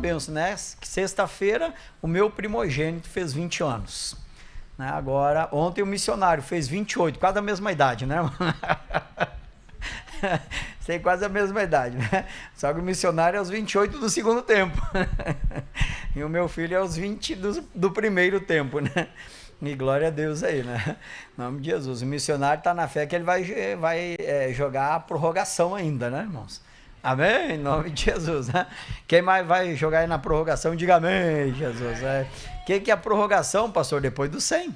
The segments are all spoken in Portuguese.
benção, né? Sexta-feira, o meu primogênito fez 20 anos. Né? Agora, ontem o missionário fez 28, quase a mesma idade, né? Tem quase a mesma idade, né? Só que o missionário é aos 28 do segundo tempo. E o meu filho é aos 20 do primeiro tempo, né? E glória a Deus aí, né? Em nome de Jesus. O missionário está na fé que ele vai jogar a prorrogação ainda, né, irmãos? Amém? Em nome de Jesus, né? Quem mais vai jogar aí na prorrogação, diga amém, Jesus. O que é a prorrogação, pastor? Depois do 100.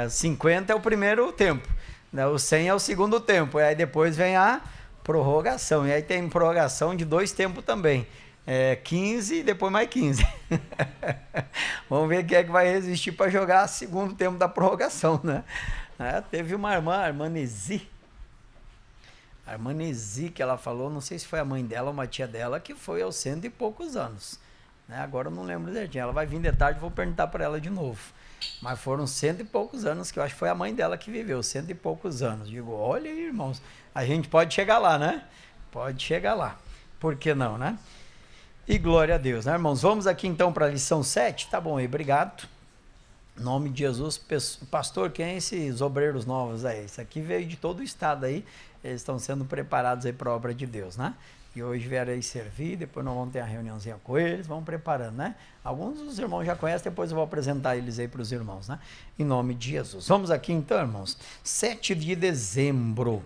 50 é o primeiro tempo, né? O 100 é o segundo tempo. E aí depois vem a prorrogação. E aí tem prorrogação de 2 tempos também. 15 e depois mais 15. Vamos ver quem é que vai resistir para jogar segundo tempo da prorrogação, né? Teve uma irmã, a irmã Nesi, que ela falou, não sei se foi a mãe dela ou uma tia dela, que foi aos 100 e poucos anos. Né? Agora eu não lembro certinho. Ela vai vir de tarde, vou perguntar para ela de novo. Mas foram 100 e poucos anos, que eu acho que foi a mãe dela que viveu, 100 e poucos anos. Digo, olha aí, irmãos, a gente pode chegar lá, né? Pode chegar lá. Por que não, né? E glória a Deus, né, irmãos? Vamos aqui então para a lição 7. Tá bom aí, obrigado. Em nome de Jesus, pastor, quem é esses obreiros novos aí? Isso aqui veio de todo o estado aí, eles estão sendo preparados aí para a obra de Deus, né? E hoje vieram aí servir, depois nós vamos ter uma reuniãozinha com eles, vamos preparando, né? Alguns dos irmãos já conhecem, depois eu vou apresentar eles aí para os irmãos, né? Em nome de Jesus. Vamos aqui então, irmãos. 7 de dezembro.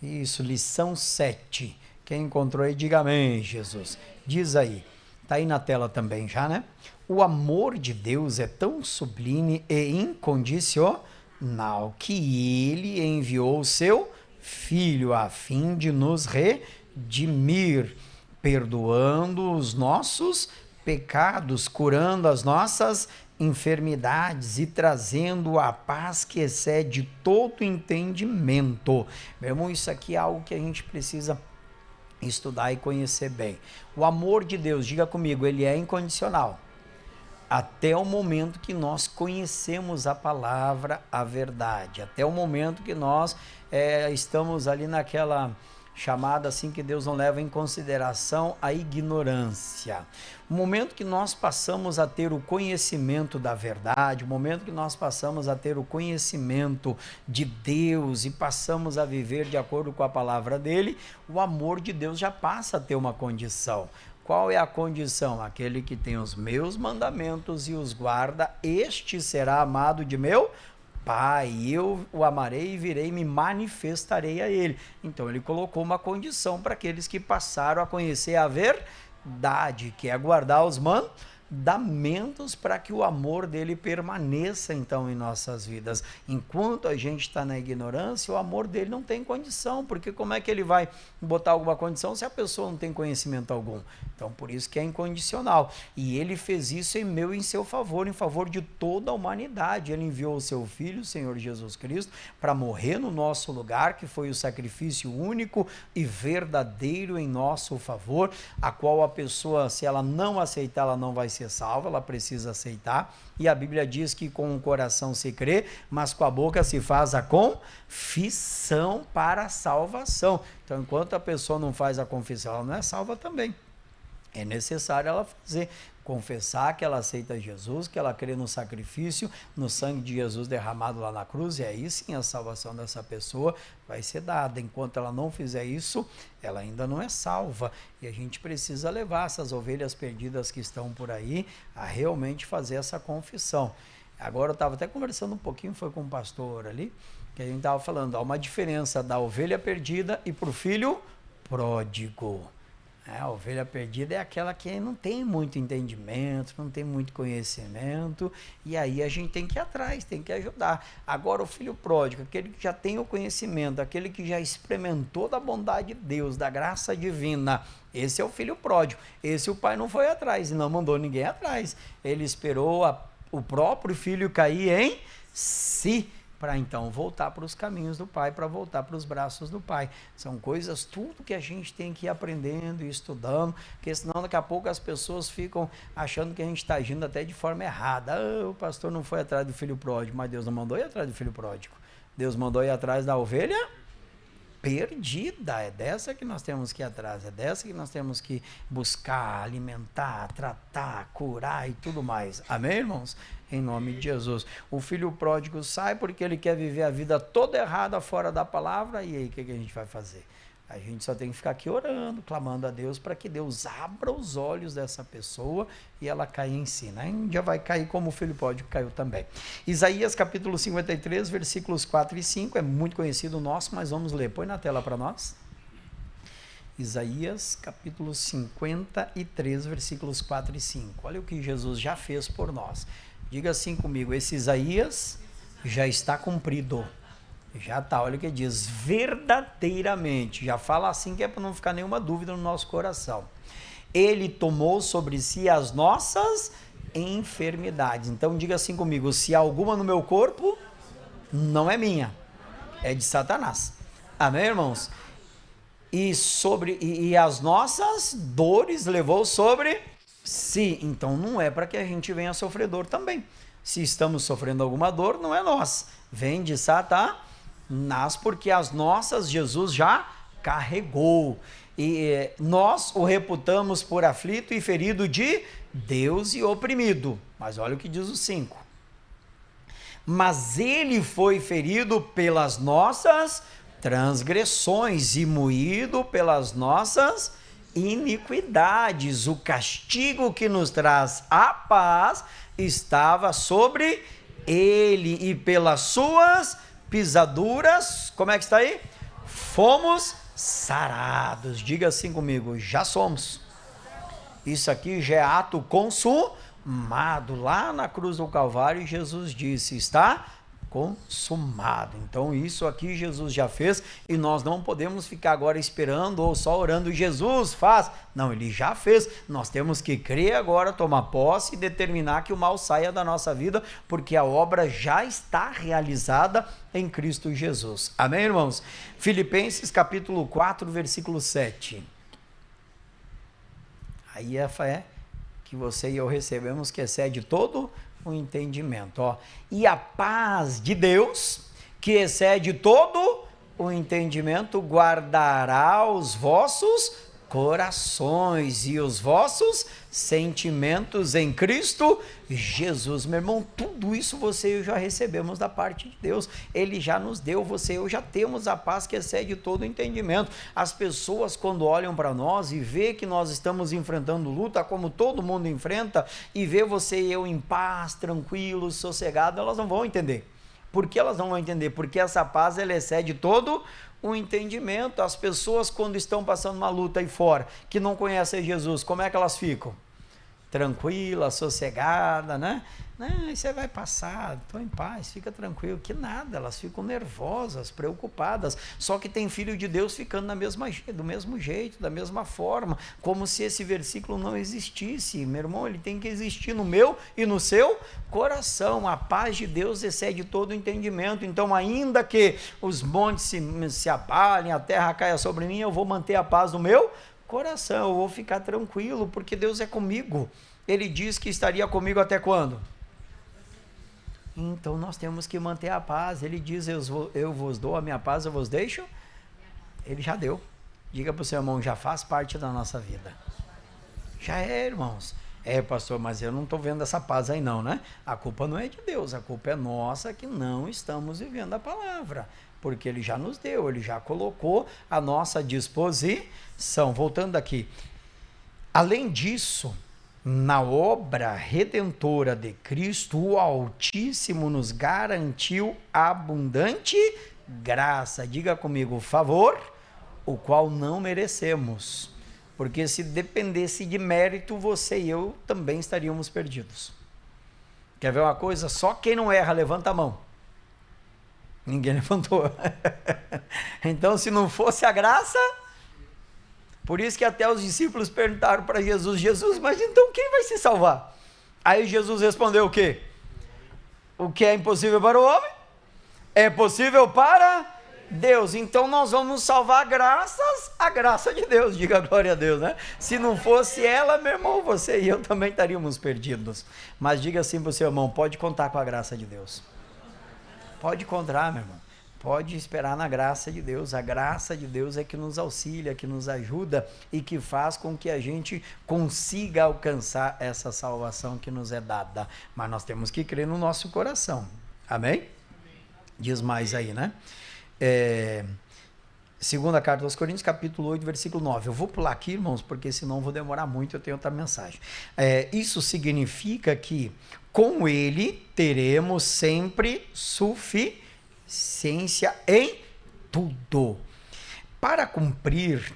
Isso, lição 7. Quem encontrou aí, diga amém, Jesus. Diz aí, tá aí na tela também já, né? O amor de Deus é tão sublime e incondicional que ele enviou o seu Filho a fim de nos redimir, perdoando os nossos pecados, curando as nossas enfermidades e trazendo a paz que excede todo entendimento. Meu irmão, isso aqui é algo que a gente precisa estudar e conhecer bem. O amor de Deus, diga comigo, ele é incondicional. Até o momento que nós conhecemos a palavra, a verdade. Até o momento que nós estamos ali naquela chamada assim que Deus não leva em consideração a ignorância. O momento que nós passamos a ter o conhecimento da verdade, o momento que nós passamos a ter o conhecimento de Deus e passamos a viver de acordo com a palavra dele, o amor de Deus já passa a ter uma condição. Qual é a condição? Aquele que tem os meus mandamentos e os guarda, este será amado de meu Pai, eu o amarei e virei e me manifestarei a ele. Então ele colocou uma condição para aqueles que passaram a conhecer a verdade, que é guardar os mandamentos para que o amor dele permaneça então em nossas vidas. Enquanto a gente está na ignorância, o amor dele não tem condição, porque como é que ele vai botar alguma condição se a pessoa não tem conhecimento algum? Então por isso que é incondicional. E ele fez isso em meu e em seu favor, em favor de toda a humanidade. Ele enviou o seu Filho, o Senhor Jesus Cristo, para morrer no nosso lugar, que foi o sacrifício único e verdadeiro em nosso favor, a qual a pessoa, se ela não aceitar, ela não vai ser salva, ela precisa aceitar. E a Bíblia diz que com o coração se crê, mas com a boca se faz a confissão para a salvação. Então, enquanto a pessoa não faz a confissão, ela não é salva também. É necessário ela fazer, confessar que ela aceita Jesus, que ela crê no sacrifício, no sangue de Jesus derramado lá na cruz, e aí sim a salvação dessa pessoa vai ser dada. Enquanto ela não fizer isso, ela ainda não é salva. E a gente precisa levar essas ovelhas perdidas que estão por aí a realmente fazer essa confissão. Agora eu estava até conversando um pouquinho, foi com um pastor ali, que a gente estava falando, há uma diferença da ovelha perdida e para o filho pródigo. A ovelha perdida é aquela que não tem muito entendimento, não tem muito conhecimento, e aí a gente tem que ir atrás, tem que ajudar. Agora o filho pródigo, aquele que já tem o conhecimento, aquele que já experimentou da bondade de Deus, da graça divina, esse é o filho pródigo. Esse o pai não foi atrás e não mandou ninguém atrás. Ele esperou o próprio filho cair em si, para então voltar para os caminhos do Pai, para voltar para os braços do Pai. São coisas, tudo que a gente tem que ir aprendendo e estudando, porque senão daqui a pouco as pessoas ficam achando que a gente está agindo até de forma errada. O pastor não foi atrás do filho pródigo, mas Deus não mandou ir atrás do filho pródigo. Deus mandou ir atrás da ovelha perdida. É dessa que nós temos que ir atrás, é dessa que nós temos que buscar, alimentar, tratar, curar e tudo mais. Amém, irmãos? Em nome de Jesus. O filho pródigo sai porque ele quer viver a vida toda errada fora da palavra, e aí o que a gente vai fazer? A gente só tem que ficar aqui orando, clamando a Deus para que Deus abra os olhos dessa pessoa e ela caia em si, né? Um dia vai cair como o filho pródigo caiu também. Isaías capítulo 53, versículos 4 e 5, é muito conhecido nosso, mas vamos ler. Põe na tela para nós. Isaías capítulo 53, versículos 4 e 5. Olha o que Jesus já fez por nós. Diga assim comigo: esse Isaías já está cumprido. Já está, olha o que diz, verdadeiramente, já fala assim que é para não ficar nenhuma dúvida no nosso coração. Ele tomou sobre si as nossas enfermidades. Então diga assim comigo: se há alguma no meu corpo, não é minha, é de Satanás. Amém, irmãos? E as nossas dores levou sobre si. Então não é para que a gente venha sofrer dor também. Se estamos sofrendo alguma dor, não é nós, vem de Satanás, porque as nossas Jesus já carregou. E nós o reputamos por aflito e ferido de Deus e oprimido. Mas olha o que diz o 5. Mas ele foi ferido pelas nossas transgressões e moído pelas nossas iniquidades. O castigo que nos traz a paz estava sobre ele, e pelas suas pisaduras, como é que está aí? Fomos sarados. Diga assim comigo: já somos. Isso aqui já é ato consumado. Lá na cruz do Calvário, Jesus disse: está consumado. Então isso aqui Jesus já fez, e nós não podemos ficar agora esperando ou só orando: Jesus faz. Não, ele já fez. Nós temos que crer agora, tomar posse e determinar que o mal saia da nossa vida, porque a obra já está realizada em Cristo Jesus. Amém, irmãos? Filipenses capítulo 4, versículo 7. Aí a fé que você e eu recebemos, que excede todo o entendimento, ó. E a paz de Deus, que excede todo o entendimento, guardará os vossos corações e os vossos sentimentos em Cristo Jesus. Meu irmão, tudo isso você e eu já recebemos da parte de Deus. Ele já nos deu, você e eu já temos a paz que excede todo o entendimento. As pessoas, quando olham para nós e vê que nós estamos enfrentando luta, como todo mundo enfrenta, e vê você e eu em paz, tranquilos, sossegados, elas não vão entender. Por que elas não vão entender? Porque essa paz, ela excede todo o entendimento. As pessoas, quando estão passando uma luta aí fora, que não conhecem Jesus, como é que elas ficam? Tranquila, sossegada, né? Não, você vai passar, estou em paz, fica tranquilo. Que nada, elas ficam nervosas, preocupadas. Só que tem filho de Deus ficando do mesmo jeito, da mesma forma, como se esse versículo não existisse. Meu irmão, ele tem que existir no meu e no seu coração. A paz de Deus excede todo o entendimento. Então, ainda que os montes se abalem, a terra caia sobre mim, eu vou manter a paz no meu coração, eu vou ficar tranquilo, porque Deus é comigo. Ele diz que estaria comigo até quando? Então nós temos que manter a paz. Ele diz: eu vos dou a minha paz, eu vos deixo. Ele já deu. Diga para o seu irmão: já faz parte da nossa vida. Já é, irmãos. É, pastor, mas eu não estou vendo essa paz aí não, né? A culpa não é de Deus, a culpa é nossa, que não estamos vivendo a palavra, porque ele já nos deu, ele já colocou à nossa disposição. Voltando aqui, além disso, na obra redentora de Cristo, o Altíssimo nos garantiu abundante graça. Diga comigo: favor, o qual não merecemos. Porque se dependesse de mérito, você e eu também estaríamos perdidos. Quer ver uma coisa? Só quem não erra, levanta a mão. Ninguém levantou. Então, se não fosse a graça... Por isso que até os discípulos perguntaram para Jesus: Jesus, mas então quem vai se salvar? Aí Jesus respondeu o quê? O que é impossível para o homem é possível para Deus. Então nós vamos nos salvar graças à graça de Deus. Diga glória a Deus, né? Se não fosse ela, meu irmão, você e eu também estaríamos perdidos. Mas diga assim para o seu irmão: pode contar com a graça de Deus. Pode contar, meu irmão. Pode esperar na graça de Deus. A graça de Deus é que nos auxilia, que nos ajuda e que faz com que a gente consiga alcançar essa salvação que nos é dada. Mas nós temos que crer no nosso coração. Amém? Diz mais aí, né? Segunda carta aos Coríntios, capítulo 8, versículo 9. Eu vou pular aqui, irmãos, porque senão vou demorar muito, eu tenho outra mensagem. Isso significa que com ele teremos sempre suficiência em tudo. Para cumprir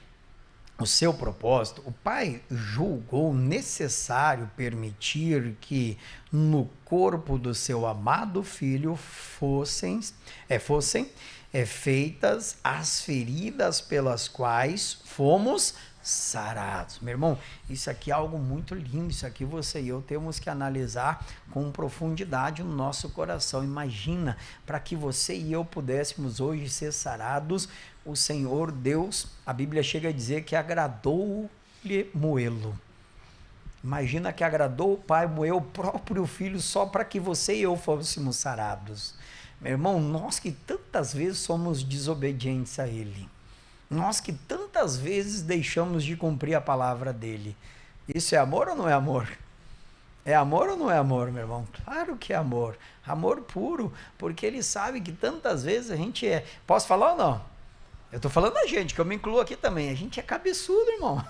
o seu propósito, o Pai julgou necessário permitir que no corpo do seu amado Filho fossem feitas as feridas pelas quais fomos sarados. Meu irmão, isso aqui é algo muito lindo. Isso aqui você e eu temos que analisar com profundidade no nosso coração. Imagina, para que você e eu pudéssemos hoje ser sarados, o Senhor Deus, a Bíblia chega a dizer que agradou-lhe moê-lo. Imagina que agradou o Pai moer o próprio Filho só para que você e eu fôssemos sarados. Meu irmão, nós que tantas vezes somos desobedientes a Ele, nós que tantas vezes deixamos de cumprir a palavra dEle, isso é amor ou não é amor? É amor ou não é amor, meu irmão? Claro que é amor, amor puro, porque Ele sabe que tantas vezes a gente é... Posso falar ou não? Eu estou falando da gente, que eu me incluo aqui também. A gente é cabeçudo, irmão.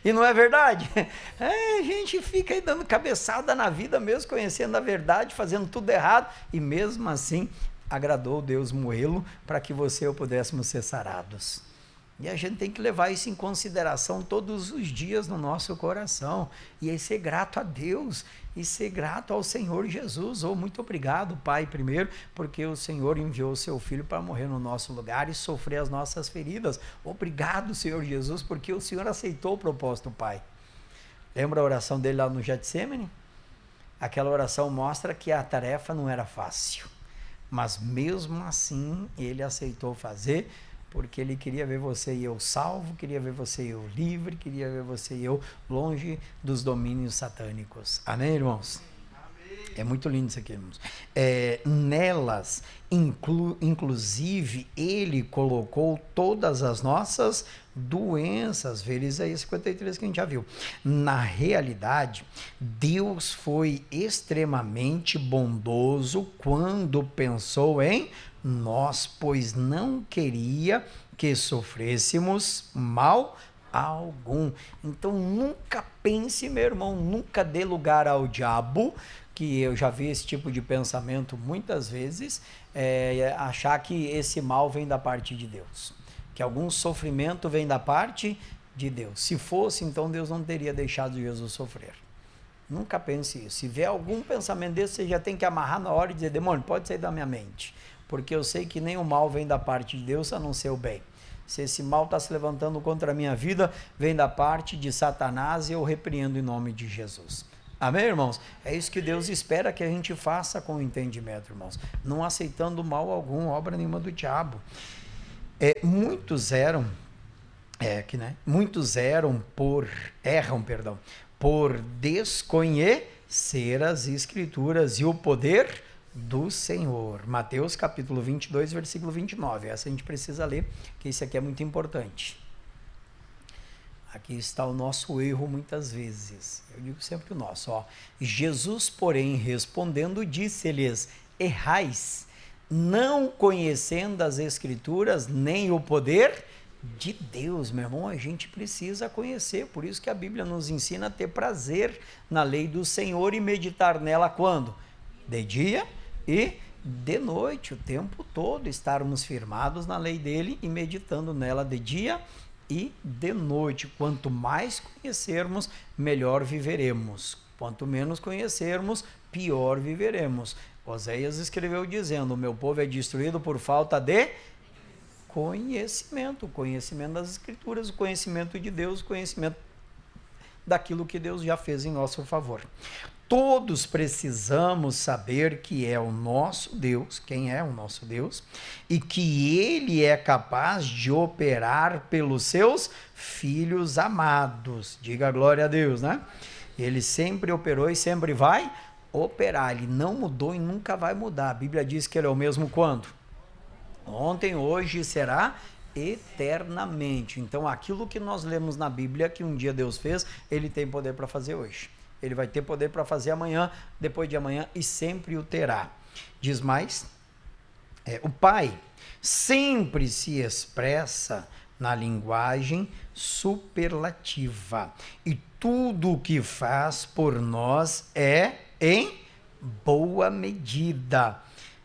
E não é verdade? A gente fica aí dando cabeçada na vida mesmo, conhecendo a verdade, fazendo tudo errado. E mesmo assim, agradou Deus moê-lo para que você e eu pudéssemos ser sarados. E a gente tem que levar isso em consideração todos os dias no nosso coração. E aí ser grato a Deus e ser grato ao Senhor Jesus. Muito obrigado, Pai, primeiro, porque o Senhor enviou o seu Filho para morrer no nosso lugar e sofrer as nossas feridas. Obrigado, Senhor Jesus, porque o Senhor aceitou o propósito, Pai. Lembra a oração dele lá no Getsemane? Aquela oração mostra que a tarefa não era fácil. Mas mesmo assim, ele aceitou fazer, porque ele queria ver você e eu salvo, queria ver você e eu livre, queria ver você e eu longe dos domínios satânicos. Amém, irmãos? Amém. É muito lindo isso aqui, irmãos. Nelas, inclusive, ele colocou todas as nossas doenças. Vê Isaías 53 que a gente já viu. Na realidade, Deus foi extremamente bondoso quando pensou em nós, pois não queria que sofrêssemos mal algum. Então nunca pense, meu irmão, nunca dê lugar ao diabo, que eu já vi esse tipo de pensamento muitas vezes, achar que esse mal vem da parte de Deus, que algum sofrimento vem da parte de Deus. Se fosse, então Deus não teria deixado Jesus sofrer. Nunca pense isso. Se vier algum pensamento desse, você já tem que amarrar na hora e dizer: demônio, pode sair da minha mente, porque eu sei que nem o mal vem da parte de Deus, a não ser o bem. Se esse mal está se levantando contra a minha vida, vem da parte de Satanás, e eu repreendo em nome de Jesus. Amém, irmãos? É isso que Deus espera que a gente faça com o entendimento, irmãos. Não aceitando mal algum, obra nenhuma do diabo. Muitos erram por desconhecer as Escrituras e o poder do Senhor. Mateus capítulo 22, versículo 29. Essa a gente precisa ler, que isso aqui é muito importante. Aqui está o nosso erro muitas vezes. Eu digo sempre o nosso. Jesus, porém, respondendo, disse-lhes: errais, não conhecendo as Escrituras, nem o poder de Deus. Meu irmão, a gente precisa conhecer. Por isso que a Bíblia nos ensina a ter prazer na lei do Senhor e meditar nela quando? De dia e de noite, o tempo todo, estarmos firmados na lei dele e meditando nela de dia e de noite. Quanto mais conhecermos, melhor viveremos. Quanto menos conhecermos, pior viveremos. Oséias escreveu dizendo: o meu povo é destruído por falta de conhecimento. O conhecimento das Escrituras, o conhecimento de Deus, o conhecimento daquilo que Deus já fez em nosso favor. Todos precisamos saber que é o nosso Deus, quem é o nosso Deus, e que Ele é capaz de operar pelos seus filhos amados. Diga glória a Deus, né? Ele sempre operou e sempre vai operar. Ele não mudou e nunca vai mudar. A Bíblia diz que Ele é o mesmo quando? Ontem, hoje e será eternamente. Então, aquilo que nós lemos na Bíblia que um dia Deus fez, Ele tem poder para fazer hoje. Ele vai ter poder para fazer amanhã, depois de amanhã e sempre o terá. Diz mais, o Pai sempre se expressa na linguagem superlativa e tudo o que faz por nós é em boa medida,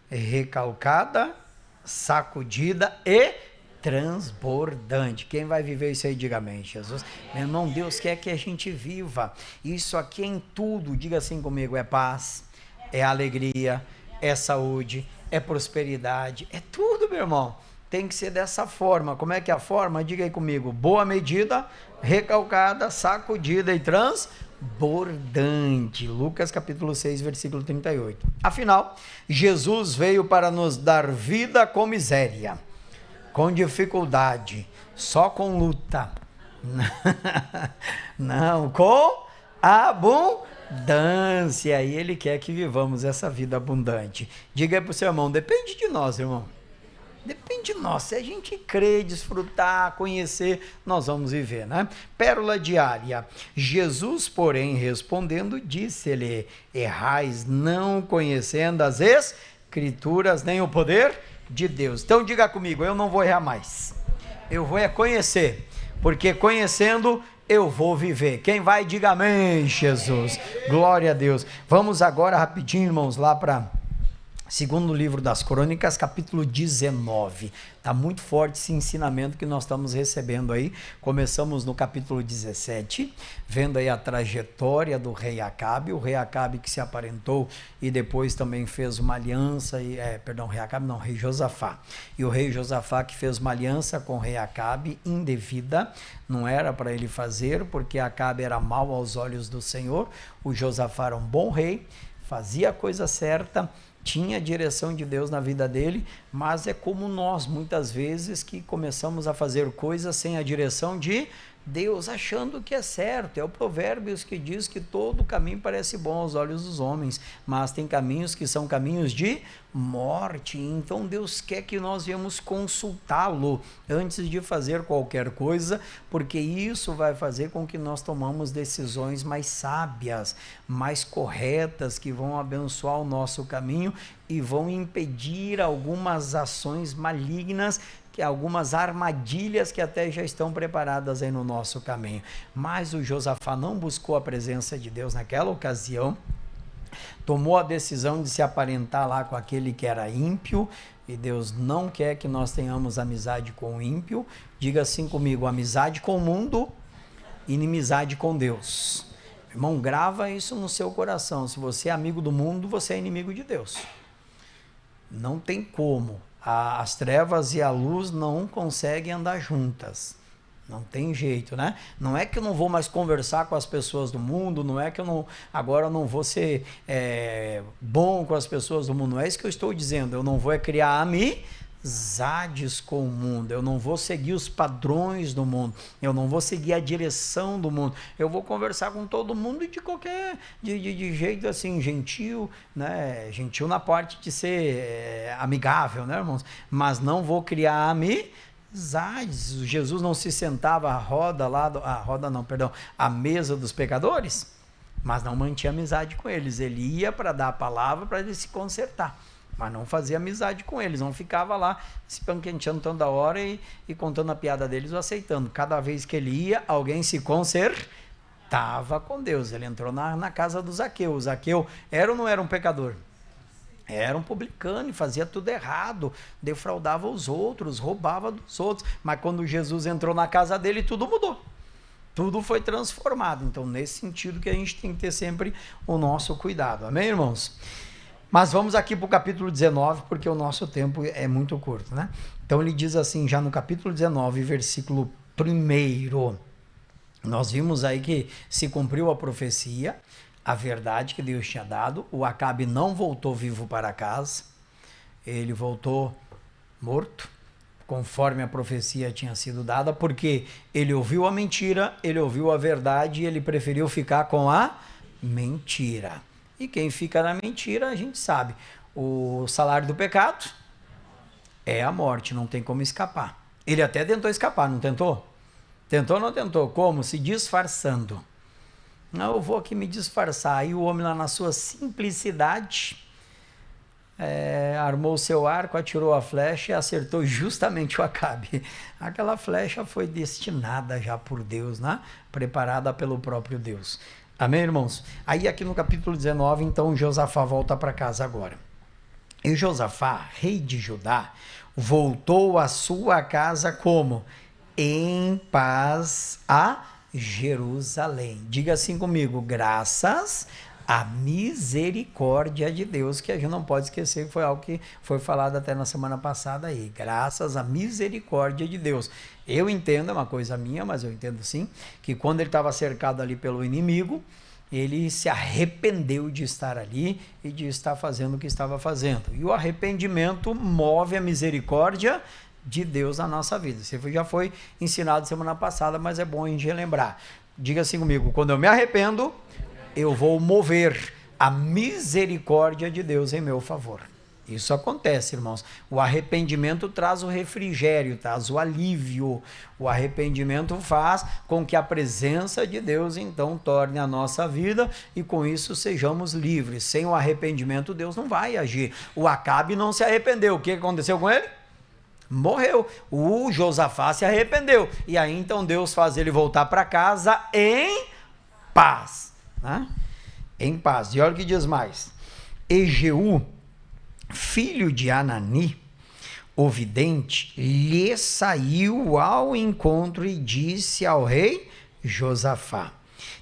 recalcada, sacudida e transbordante. Quem vai viver isso aí, diga amém, Jesus. Meu irmão, Deus quer que a gente viva. Isso aqui é em tudo, diga assim comigo, é paz, é alegria, é saúde, é prosperidade, é tudo, meu irmão. Tem que ser dessa forma. Como é que é a forma? Diga aí comigo. Boa medida, recalcada, sacudida e transbordante. Lucas capítulo 6, versículo 38. Afinal, Jesus veio para nos dar vida com miséria, com dificuldade, só com luta. Não, com abundância. E Ele quer que vivamos essa vida abundante. Diga aí para o seu irmão, depende de nós, irmão. Depende de nós, se a gente crer, desfrutar, conhecer, nós vamos viver, né? Pérola diária. Jesus, porém, respondendo, disse-lhe: errais não conhecendo as Escrituras, nem o poder de Deus. Então diga comigo, eu não vou errar mais. Eu vou conhecer, porque conhecendo eu vou viver. Quem vai, diga amém, Jesus. Glória a Deus. Vamos agora rapidinho, irmãos, lá para segundo livro das Crônicas, capítulo 19. Está muito forte esse ensinamento que nós estamos recebendo aí. Começamos no capítulo 17, vendo aí a trajetória do rei Acabe, o rei Acabe que se aparentou e depois também fez uma aliança, rei Josafá. E o rei Josafá que fez uma aliança com o rei Acabe indevida, não era para ele fazer, porque Acabe era mau aos olhos do Senhor. O Josafá era um bom rei, fazia a coisa certa, tinha a direção de Deus na vida dele, mas é como nós, muitas vezes, que começamos a fazer coisas sem a direção de Deus, achando que é certo. É o Provérbios que diz que todo caminho parece bom aos olhos dos homens, mas tem caminhos que são caminhos de morte. Então Deus quer que nós viemos consultá-lo antes de fazer qualquer coisa, porque isso vai fazer com que nós tomamos decisões mais sábias, mais corretas, que vão abençoar o nosso caminho e vão impedir algumas ações malignas, que algumas armadilhas que até já estão preparadas aí no nosso caminho. Mas o Josafá não buscou a presença de Deus naquela ocasião, tomou a decisão de se aparentar lá com aquele que era ímpio, e Deus não quer que nós tenhamos amizade com o ímpio. Diga assim comigo, amizade com o mundo, inimizade com Deus. Irmão, grava isso no seu coração. Se você é amigo do mundo, você é inimigo de Deus. Não tem como. As trevas e a luz não conseguem andar juntas. Não tem jeito, né? Não é que eu não vou mais conversar com as pessoas do mundo, não é que agora eu não vou ser bom com as pessoas do mundo. Não é isso que eu estou dizendo. Eu não vou criar amizades com o mundo. Eu não vou seguir os padrões do mundo. Eu não vou seguir a direção do mundo. Eu vou conversar com todo mundo de qualquer de jeito assim, gentil, né? Gentil na parte de ser amigável, né, irmãos? Mas não vou criar amizades. Jesus não se sentava à mesa dos pecadores, mas não mantinha amizade com eles. Ele ia para dar a palavra para ele se consertar, mas não fazia amizade com eles, não ficava lá se panquenteando toda hora e contando a piada deles ou aceitando. Cada vez que ele ia, alguém se consertava com Deus. Ele entrou na casa do Zaqueu. O Zaqueu era ou não era um pecador? Era um publicano e fazia tudo errado, defraudava os outros, roubava dos outros. Mas quando Jesus entrou na casa dele, tudo mudou. Tudo foi transformado. Então, nesse sentido que a gente tem que ter sempre o nosso cuidado. Amém, irmãos? Mas vamos aqui para o capítulo 19, porque o nosso tempo é muito curto, né? Então, ele diz assim, já no capítulo 19, versículo 1, nós vimos aí que se cumpriu a profecia, a verdade que Deus tinha dado. O Acabe não voltou vivo para casa, ele voltou morto, conforme a profecia tinha sido dada, porque ele ouviu a mentira, ele ouviu a verdade e ele preferiu ficar com a mentira. E quem fica na mentira, a gente sabe, o salário do pecado É a morte, não tem como escapar. Ele até tentou escapar, não tentou? Tentou ou não tentou? Como? Se disfarçando. Não, eu vou aqui me disfarçar. Aí o homem lá na sua simplicidade armou o seu arco, atirou a flecha e acertou justamente o Acabe. Aquela flecha foi destinada já por Deus, né? Preparada pelo próprio Deus. Amém, irmãos? Aí aqui no capítulo 19, então Josafá volta para casa agora. E Josafá, rei de Judá, voltou à sua casa como? Em paz a Jerusalém. Diga assim comigo, graças à misericórdia de Deus, que a gente não pode esquecer, que foi algo que foi falado até na semana passada aí, graças à misericórdia de Deus. Eu entendo, é uma coisa minha, mas eu entendo sim, que quando ele estava cercado ali pelo inimigo, ele se arrependeu de estar ali e de estar fazendo o que estava fazendo. E o arrependimento move a misericórdia de Deus na nossa vida. Isso já foi ensinado semana passada, mas é bom a gente relembrar. Diga assim comigo, quando eu me arrependo, eu vou mover a misericórdia de Deus em meu favor. Isso acontece, irmãos. O arrependimento traz o refrigério, traz o alívio. O arrependimento faz com que a presença de Deus, então, torne a nossa vida e com isso sejamos livres. Sem o arrependimento, Deus não vai agir. O Acabe não se arrependeu. O que aconteceu com ele? Morreu. O Josafá se arrependeu. E aí, então, Deus faz ele voltar para casa em paz. Né? Em paz. E olha o que diz mais. Ejeú, filho de Anani, o vidente, lhe saiu ao encontro e disse ao rei Josafá: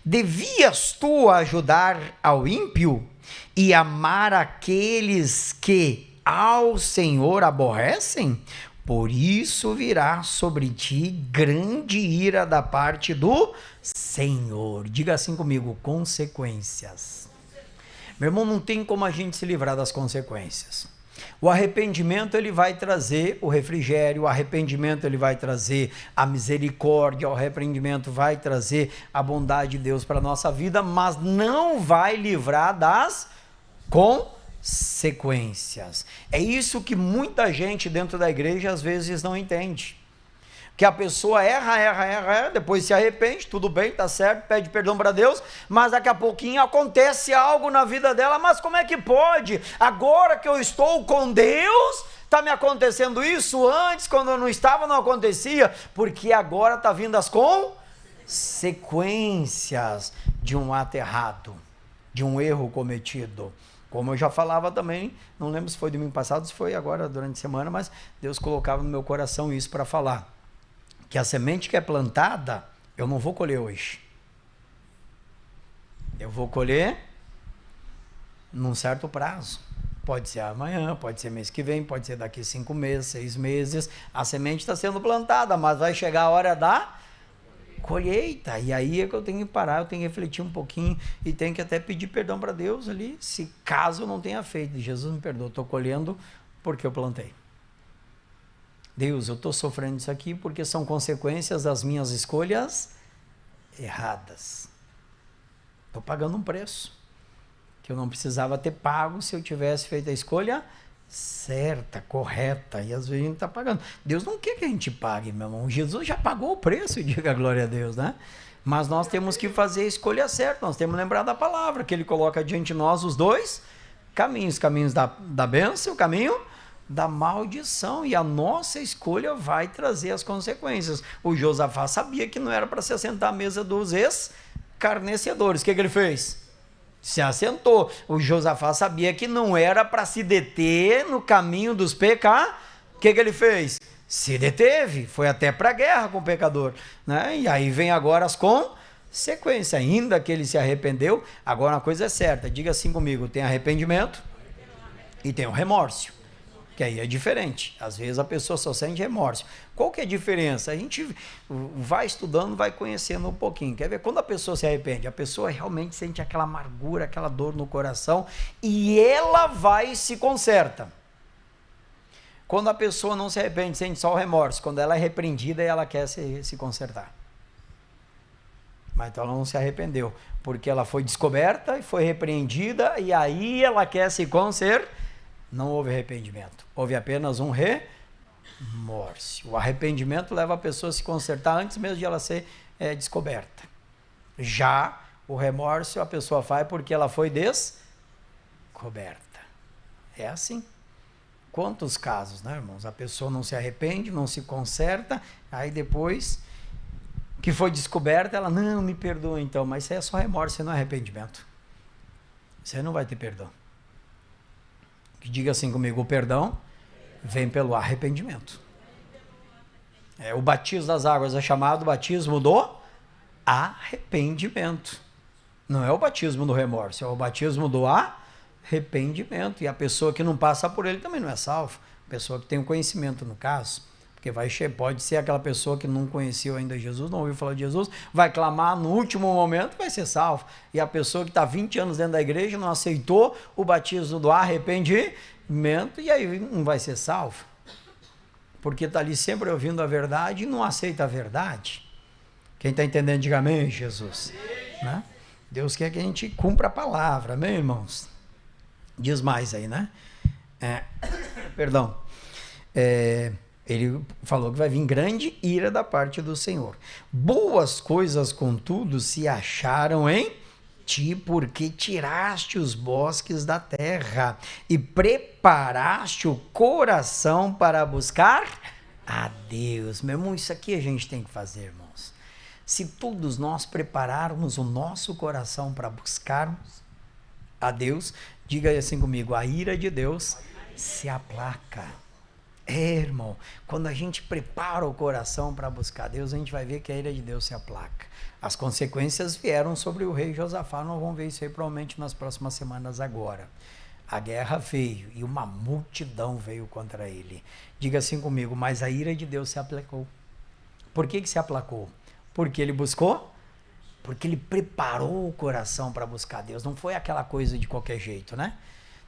devias tu ajudar ao ímpio e amar aqueles que ao Senhor aborrecem? Por isso virá sobre ti grande ira da parte do Senhor. Diga assim comigo, consequências. Meu irmão, não tem como a gente se livrar das consequências. O arrependimento, ele vai trazer o refrigério, o arrependimento, ele vai trazer a misericórdia, o arrependimento vai trazer a bondade de Deus para a nossa vida, mas não vai livrar das consequências. É isso que muita gente dentro da igreja às vezes não entende. Que a pessoa erra, depois se arrepende, tudo bem, tá certo, pede perdão para Deus, mas daqui a pouquinho acontece algo na vida dela, mas como é que pode? Agora que eu estou com Deus, tá me acontecendo isso? Antes, quando eu não estava, não acontecia, porque agora tá vindo as consequências de um ato errado, de um erro cometido. Como eu já falava também, não lembro se foi domingo passado, se foi agora durante a semana, mas Deus colocava no meu coração isso para falar. Que a semente que é plantada, eu não vou colher hoje. Eu vou colher num certo prazo. Pode ser amanhã, pode ser mês que vem, pode ser daqui 5 meses, 6 meses. A semente está sendo plantada, mas vai chegar a hora da colheita. E aí é que eu tenho que parar, eu tenho que refletir um pouquinho e tenho que até pedir perdão para Deus ali, se caso eu não tenha feito. Jesus me perdoa, estou colhendo porque eu plantei. Deus, eu estou sofrendo isso aqui porque são consequências das minhas escolhas erradas. Estou pagando um preço que eu não precisava ter pago se eu tivesse feito a escolha certa, correta. E às vezes a gente está pagando. Deus não quer que a gente pague, meu irmão. Jesus já pagou o preço, diga glória a Deus, né? Mas nós temos que fazer a escolha certa. Nós temos que lembrar da palavra, que ele coloca diante de nós os dois caminhos. Caminhos da bênção, o caminho da maldição, e a nossa escolha vai trazer as consequências. O Josafá sabia que não era para se assentar à mesa dos escarnecedores. O que ele fez? Se assentou. O Josafá sabia que não era para se deter no caminho dos pecadores. O que ele fez? Se deteve, foi até para a guerra com o pecador, né? E aí vem agora as consequências. Ainda que ele se arrependeu, agora uma coisa é certa, diga assim comigo, tem arrependimento e tem o remorso. Que aí é diferente. Às vezes a pessoa só sente remorso. Qual que é a diferença? A gente vai estudando, vai conhecendo um pouquinho. Quer ver? Quando a pessoa se arrepende, a pessoa realmente sente aquela amargura, aquela dor no coração e ela vai e se conserta. Quando a pessoa não se arrepende, sente só o remorso. Quando ela é repreendida, ela quer se consertar. Mas então ela não se arrependeu, porque ela foi descoberta e foi repreendida e aí ela quer se consertar. Não houve arrependimento, houve apenas um remorso. O arrependimento leva a pessoa a se consertar antes mesmo de ela ser descoberta. Já o remorso a pessoa faz porque ela foi descoberta. É assim. Quantos casos, né, irmãos? A pessoa não se arrepende, não se conserta, aí depois que foi descoberta, ela, não, me perdoa então, mas isso aí é só remorso, isso não é arrependimento. Isso aí não vai ter perdão. Que diga assim comigo, o perdão vem pelo arrependimento. O batismo das águas é chamado batismo do arrependimento. Não é o batismo do remorso, é o batismo do arrependimento. E a pessoa que não passa por ele também não é salva. A pessoa que tem o conhecimento, no caso. Porque pode ser aquela pessoa que não conheceu ainda Jesus, não ouviu falar de Jesus, vai clamar no último momento, vai ser salvo. E a pessoa que está 20 anos dentro da igreja não aceitou o batismo do arrependimento, e aí não vai ser salvo. Porque está ali sempre ouvindo a verdade e não aceita a verdade. Quem está entendendo, diga amém, Jesus. Né? Deus quer que a gente cumpra a palavra, amém, irmãos? Diz mais aí, né? Perdão. Ele falou que vai vir grande ira da parte do Senhor. Boas coisas, contudo, se acharam em ti, porque tiraste os bosques da terra e preparaste o coração para buscar a Deus. Meu irmão, isso aqui a gente tem que fazer, irmãos. Se todos nós prepararmos o nosso coração para buscarmos a Deus, diga assim comigo, a ira de Deus se aplaca. Irmão, quando a gente prepara o coração para buscar Deus, a gente vai ver que a ira de Deus se aplaca. As consequências vieram sobre o rei Josafá, nós vamos ver isso aí provavelmente nas próximas semanas agora. A guerra veio e uma multidão veio contra ele. Diga assim comigo, mas a ira de Deus se aplacou. Por que se aplacou? Porque ele buscou? Porque ele preparou o coração para buscar Deus. Não foi aquela coisa de qualquer jeito, né?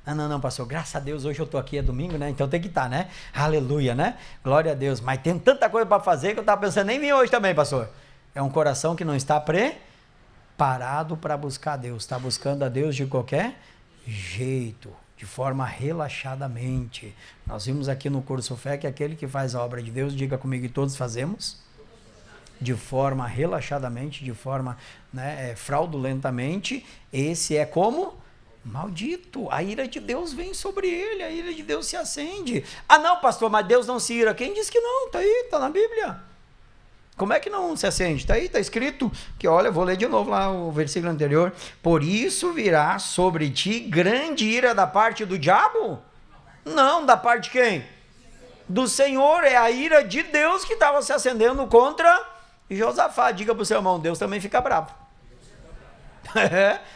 Não, pastor, graças a Deus, hoje eu estou aqui, é domingo, né? Então tem que estar, né? Aleluia, né? Glória a Deus. Mas tem tanta coisa para fazer que eu estava pensando nem vir hoje também, pastor. É um coração que não está preparado para buscar Deus. Está buscando a Deus de qualquer jeito, de forma relaxadamente. Nós vimos aqui no curso Fé que aquele que faz a obra de Deus, diga comigo, e todos fazemos, de forma relaxadamente, de forma fraudulentamente, esse é como maldito. A ira de Deus vem sobre ele, a ira de Deus se acende. Ah não, pastor, mas Deus não se ira. Quem disse que não? Está aí, está na Bíblia. Como é que não se acende? Está aí, está escrito, que olha, vou ler de novo lá o versículo anterior. Por isso virá sobre ti grande ira da parte do diabo? Não, da parte de quem? Do Senhor. É a ira de Deus que estava se acendendo contra Josafá. Diga para o seu irmão, Deus também fica bravo.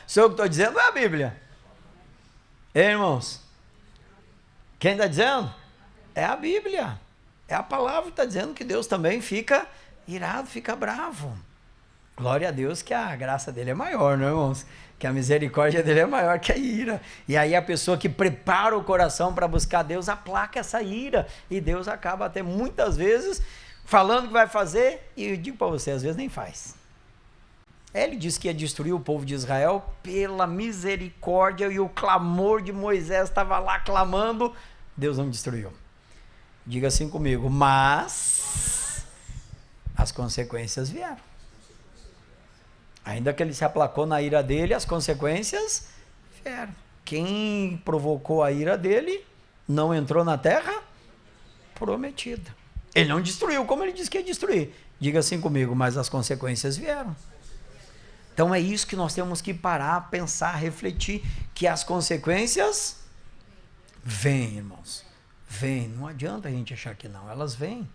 Sou eu que estou dizendo, é a Bíblia. Ei, irmãos, quem está dizendo? É a Bíblia, é a palavra que está dizendo que Deus também fica irado, fica bravo. Glória a Deus que a graça dele é maior, não é, irmãos? Que a misericórdia dele é maior que a ira. E aí a pessoa que prepara o coração para buscar Deus, aplaca essa ira. E Deus acaba até muitas vezes falando que vai fazer, e eu digo para você, às vezes nem faz. Ele disse que ia destruir o povo de Israel pela misericórdia e o clamor de Moisés estava lá clamando. Deus não destruiu. Diga assim comigo, mas as consequências vieram. Ainda que ele se aplacou na ira dele, as consequências vieram. Quem provocou a ira dele não entrou na terra prometida. Ele não destruiu como ele disse que ia destruir. Diga assim comigo, mas as consequências vieram. Então é isso que nós temos que parar, pensar, refletir, que as consequências vêm, irmãos. Vêm, não adianta a gente achar que não, elas vêm.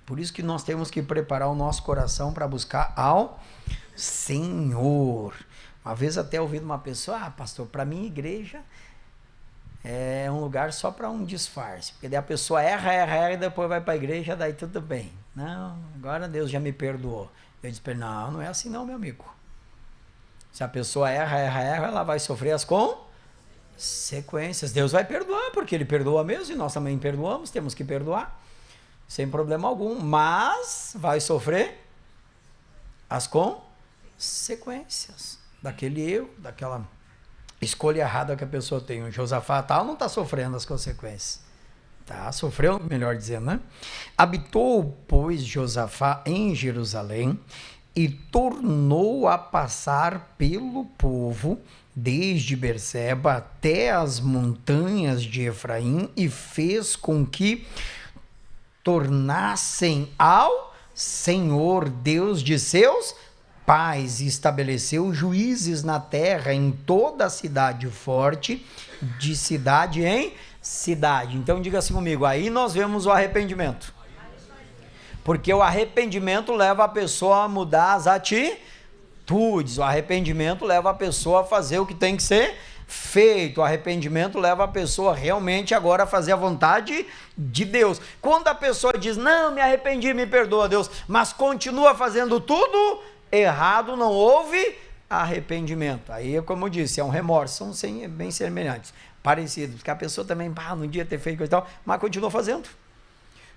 Por isso que nós temos que preparar o nosso coração para buscar ao Senhor. Uma vez até ouvi de uma pessoa, pastor, para mim igreja é um lugar só para um disfarce. Porque daí a pessoa erra e depois vai para a igreja, daí tudo bem. Não, agora Deus já me perdoou. Eu disse para ele, não é assim não, meu amigo. Se a pessoa erra, ela vai sofrer as consequências. Deus vai perdoar, porque Ele perdoa mesmo, e nós também perdoamos, temos que perdoar, sem problema algum, mas vai sofrer as consequências daquele erro, daquela escolha errada que a pessoa tem. O Josafá tal não está sofrendo as consequências, Tá, sofreu, melhor dizendo, né? Habitou, pois, Josafá em Jerusalém e tornou a passar pelo povo desde Berseba até as montanhas de Efraim e fez com que tornassem ao Senhor Deus de seus pais e estabeleceu juízes na terra em toda a cidade forte, de cidade em cidade. Então diga assim comigo, aí nós vemos o arrependimento. Porque o arrependimento leva a pessoa a mudar as atitudes, o arrependimento leva a pessoa a fazer o que tem que ser feito, o arrependimento leva a pessoa realmente agora a fazer a vontade de Deus. Quando a pessoa diz, não, me arrependi, me perdoa Deus, mas continua fazendo tudo errado, não houve arrependimento. Aí, como eu disse, é um remorso, são bem semelhantes, parecidos, porque a pessoa também, não devia ter feito coisa e tal, mas continua fazendo.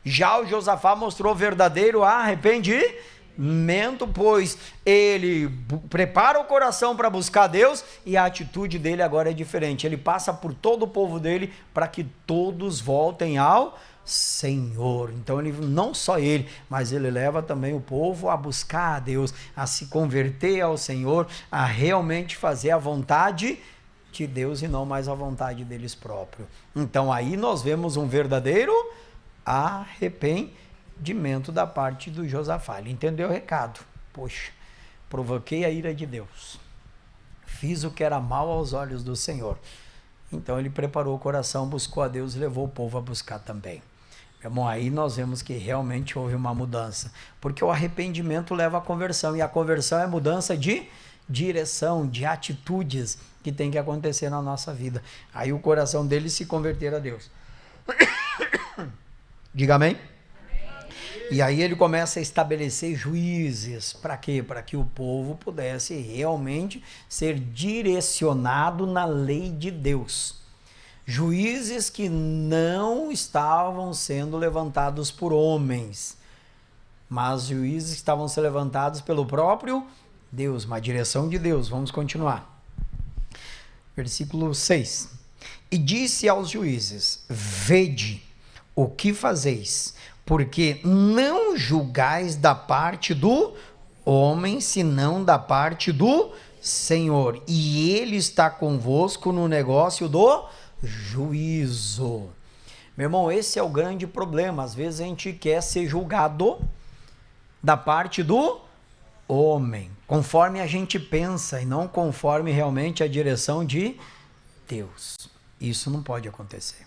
Já o Josafá mostrou verdadeiro arrependimento, pois ele prepara o coração para buscar Deus e a atitude dele agora é diferente. Ele passa por todo o povo dele para que todos voltem ao Senhor. Então ele, não só ele, mas ele leva também o povo a buscar a Deus, a se converter ao Senhor, a realmente fazer a vontade de Deus e não mais a vontade deles próprios. Então aí nós vemos um verdadeiro arrependimento da parte do Josafá. Ele entendeu o recado. Poxa, provoquei a ira de Deus, fiz o que era mal aos olhos do Senhor. Então ele preparou o coração, buscou a Deus e levou o povo a buscar também. Bom, aí nós vemos que realmente houve uma mudança, porque o arrependimento leva à conversão, e a conversão é mudança de direção, de atitudes que tem que acontecer na nossa vida. Aí o coração dele se converter a Deus. Diga amém? E aí ele começa a estabelecer juízes. Para quê? Para que o povo pudesse realmente ser direcionado na lei de Deus. Juízes que não estavam sendo levantados por homens, mas juízes que estavam sendo levantados pelo próprio Deus, uma direção de Deus. Vamos continuar. Versículo 6. E disse aos juízes, vede o que fazeis, porque não julgais da parte do homem, senão da parte do Senhor, e ele está convosco no negócio do juízo. Meu irmão, esse é o grande problema. Às vezes a gente quer ser julgado da parte do homem, conforme a gente pensa e não conforme realmente a direção de Deus. Isso não pode acontecer.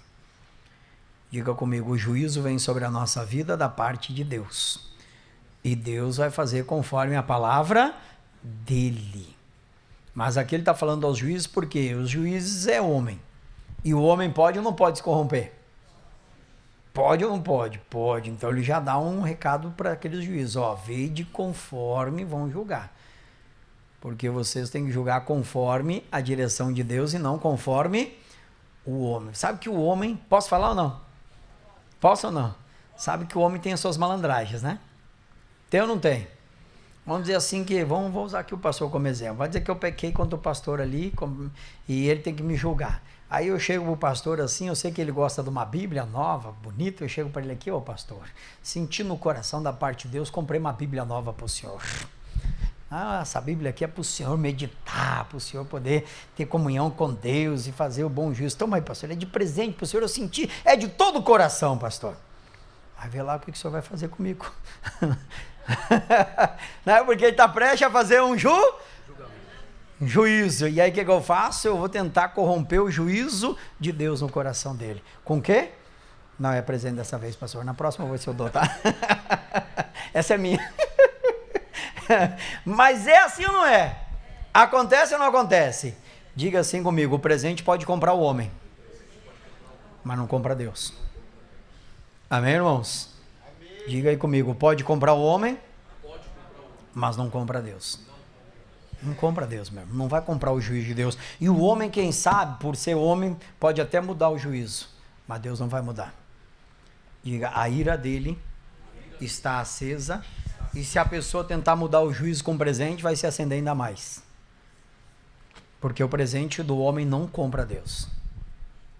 Diga comigo, o juízo vem sobre a nossa vida da parte de Deus. E Deus vai fazer conforme a palavra dele. Mas aqui ele está falando aos juízes porque os juízes é homem. E o homem pode ou não pode se corromper? Pode ou não pode? Pode. Então ele já dá um recado para aqueles juízes. Vede conforme vão julgar. Porque vocês têm que julgar conforme a direção de Deus e não conforme o homem. Sabe que o homem... Posso falar ou não? Posso ou não? Sabe que o homem tem as suas malandragens, né? Tem ou não tem? Vamos dizer assim que... Vou usar aqui o pastor como exemplo. Vai dizer que eu pequei contra o pastor ali e ele tem que me julgar. Aí eu chego pro pastor assim, eu sei que ele gosta de uma Bíblia nova, bonita, eu chego para ele aqui, pastor, senti no coração da parte de Deus, comprei uma Bíblia nova para o senhor. Essa Bíblia aqui é para o senhor meditar, para o senhor poder ter comunhão com Deus e fazer o bom juízo. Toma aí, pastor, é de presente para o senhor, eu senti, é de todo o coração, pastor. Vai ver lá o que o senhor vai fazer comigo. Não é porque ele está prestes a fazer um juízo. E aí o que eu faço? Eu vou tentar corromper o juízo de Deus no coração dele. Com o quê? Não é presente dessa vez, pastor. Na próxima eu vou ver se eu dou, tá? Essa é minha. Mas é assim ou não é? Acontece ou não acontece? Diga assim comigo, o presente pode comprar o homem, mas não compra Deus. Amém, irmãos? Amém. Diga aí comigo, pode comprar o homem, mas não compra Deus. Não compra Deus mesmo, não vai comprar o juízo de Deus. E o homem, quem sabe, por ser homem, pode até mudar o juízo, mas Deus não vai mudar. Diga, a ira dele está acesa, e se a pessoa tentar mudar o juízo com o presente, vai se acender ainda mais. Porque o presente do homem não compra Deus.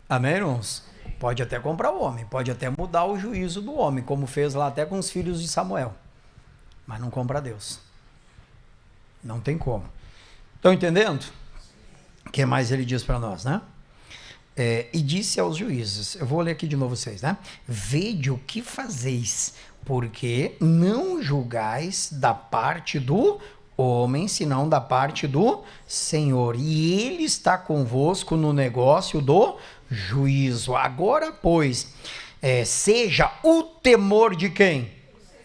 Amém, irmãos? Pode até comprar o homem, pode até mudar o juízo do homem, como fez lá até com os filhos de Samuel. Mas não compra Deus. Não tem como. Estão entendendo? O que mais ele diz para nós, né? E disse aos juízes, eu vou ler aqui de novo vocês, né? Vede o que fazeis, porque não julgais da parte do homem, senão da parte do Senhor. E ele está convosco no negócio do juízo. Agora, pois, seja o temor de quem?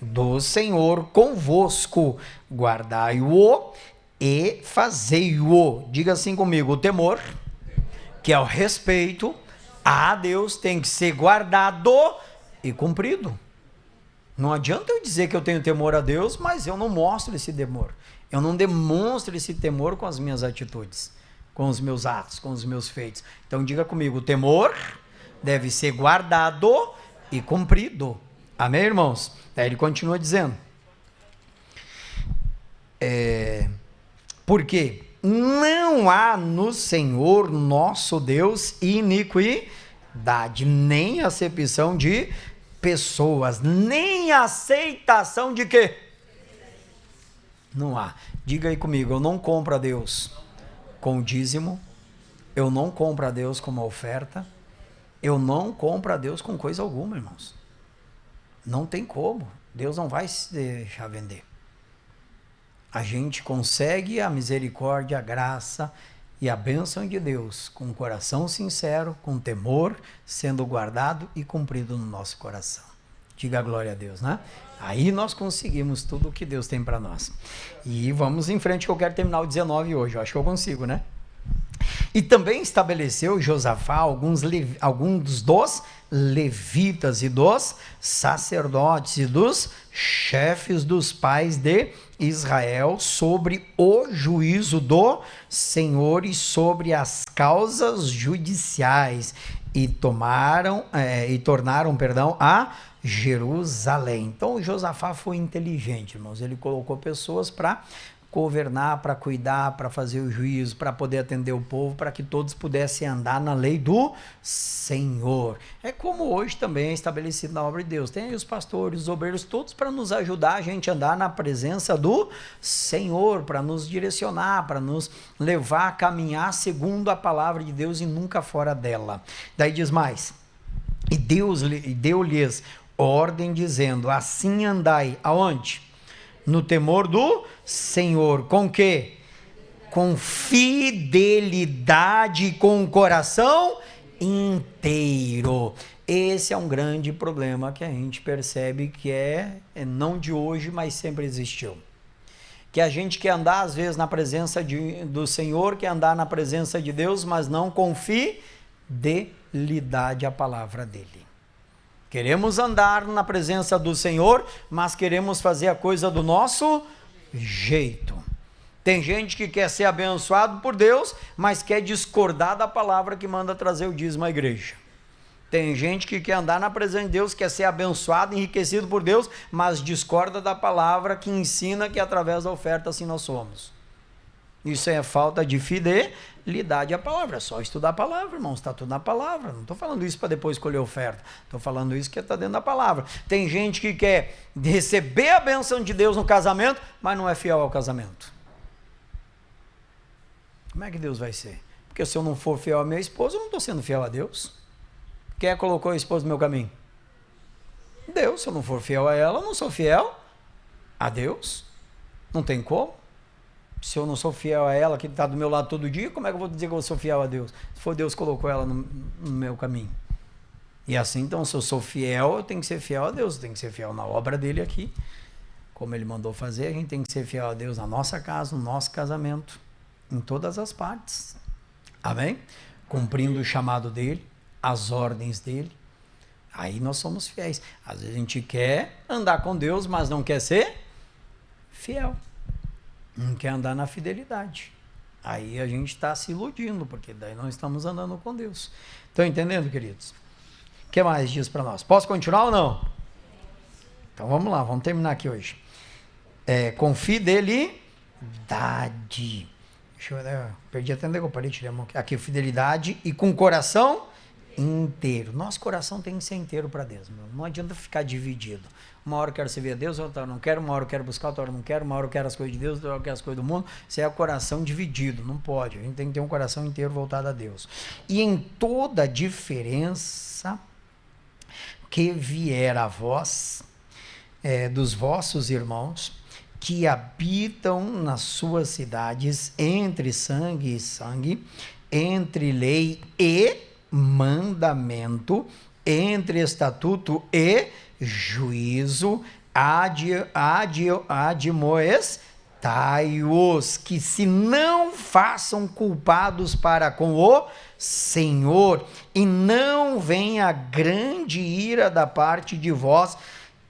Do Senhor convosco. Guardai-o e fazei-o. Diga assim comigo, o temor, que é o respeito a Deus, tem que ser guardado e cumprido. Não adianta eu dizer que eu tenho temor a Deus, mas eu não mostro esse temor. Eu não demonstro esse temor com as minhas atitudes, com os meus atos, com os meus feitos. Então diga comigo, o temor deve ser guardado e cumprido. Amém, irmãos? Daí ele continua dizendo. Porque não há no Senhor nosso Deus iniquidade, nem acepção de pessoas, nem aceitação de quê? Não há. Diga aí comigo, eu não compro a Deus com o dízimo, eu não compro a Deus com uma oferta, eu não compro a Deus com coisa alguma, irmãos. Não tem como. Deus não vai se deixar vender. A gente consegue a misericórdia, a graça e a bênção de Deus com um coração sincero, com temor, sendo guardado e cumprido no nosso coração. Diga glória a Deus, né? Aí nós conseguimos tudo o que Deus tem para nós. E vamos em frente, que eu quero terminar o 19 hoje. Eu acho que eu consigo, né? E também estabeleceu Josafá alguns dos levitas e dos sacerdotes e dos chefes dos pais de Israel sobre o juízo do Senhor e sobre as causas judiciais e tornaram a Jerusalém. Então Josafá foi inteligente, irmãos. Ele colocou pessoas para governar, para cuidar, para fazer o juízo, para poder atender o povo, para que todos pudessem andar na lei do Senhor. É como hoje também é estabelecido na obra de Deus. Tem aí os pastores, os obreiros, todos para nos ajudar a gente a andar na presença do Senhor, para nos direcionar, para nos levar a caminhar segundo a palavra de Deus e nunca fora dela. Daí diz mais, e Deus deu-lhes ordem dizendo, assim andai, aonde? No temor do Senhor, com quê? Com fidelidade, com o coração inteiro. Esse é um grande problema que a gente percebe que é não de hoje, mas sempre existiu. Que a gente quer andar às vezes na presença do Senhor, quer andar na presença de Deus, mas não com fidelidade à palavra dele. Queremos andar na presença do Senhor, mas queremos fazer a coisa do nosso jeito. Tem gente que quer ser abençoado por Deus, mas quer discordar da palavra que manda trazer o dízimo à igreja. Tem gente que quer andar na presença de Deus, quer ser abençoado, enriquecido por Deus, mas discorda da palavra que ensina que através da oferta assim nós somos. Isso é falta de fidelidade à palavra. É só estudar a palavra, irmãos. Está tudo na palavra. Não estou falando isso para depois escolher oferta. Estou falando isso que está dentro da palavra. Tem gente que quer receber a bênção de Deus no casamento, mas não é fiel ao casamento. Como é que Deus vai ser? Porque se eu não for fiel à minha esposa, eu não estou sendo fiel a Deus. Quem é que colocou a esposa no meu caminho? Deus. Se eu não for fiel a ela, eu não sou fiel a Deus. Não tem como. Se eu não sou fiel a ela, que está do meu lado todo dia, como é que eu vou dizer que eu sou fiel a Deus? Se for Deus que colocou ela no meu caminho. E assim, então, se eu sou fiel, eu tenho que ser fiel a Deus. Eu tenho que ser fiel na obra dele aqui. Como ele mandou fazer, a gente tem que ser fiel a Deus na nossa casa, no nosso casamento. Em todas as partes. Amém? Cumprindo o chamado dele, as ordens dele. Aí nós somos fiéis. Às vezes a gente quer andar com Deus, mas não quer ser fiel. Não quer andar na fidelidade. Aí a gente está se iludindo, porque daí não estamos andando com Deus. Estão entendendo, queridos? O que mais diz para nós? Posso continuar ou não? Então vamos lá, vamos terminar aqui hoje. Com fidelidade. Deixa eu ver, perdi até onde eu parei, tirei a mão aqui. Aqui, fidelidade e com coração inteiro. Nosso coração tem que ser inteiro para Deus. Não adianta ficar dividido. Uma hora eu quero servir a Deus, outra hora eu não quero, uma hora eu quero buscar, outra hora eu não quero, uma hora eu quero as coisas de Deus, outra hora eu quero as coisas do mundo. Isso é o coração dividido, não pode. A gente tem que ter um coração inteiro voltado a Deus. E em toda diferença que vier a vós, dos vossos irmãos, que habitam nas suas cidades, entre sangue e sangue, entre lei e mandamento, entre estatuto e juízo, admoestai-os, que se não façam culpados para com o Senhor, e não venha grande ira da parte de vós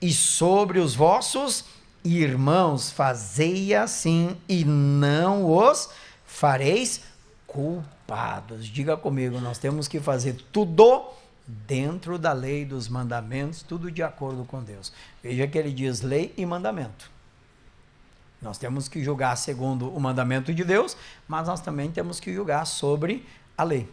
e sobre os vossos irmãos, fazei assim e não os fareis culpados. Diga comigo, nós temos que fazer tudo dentro da lei, dos mandamentos, tudo de acordo com Deus. Veja que ele diz lei e mandamento. Nós temos que julgar segundo o mandamento de Deus, mas nós também temos que julgar sobre a lei.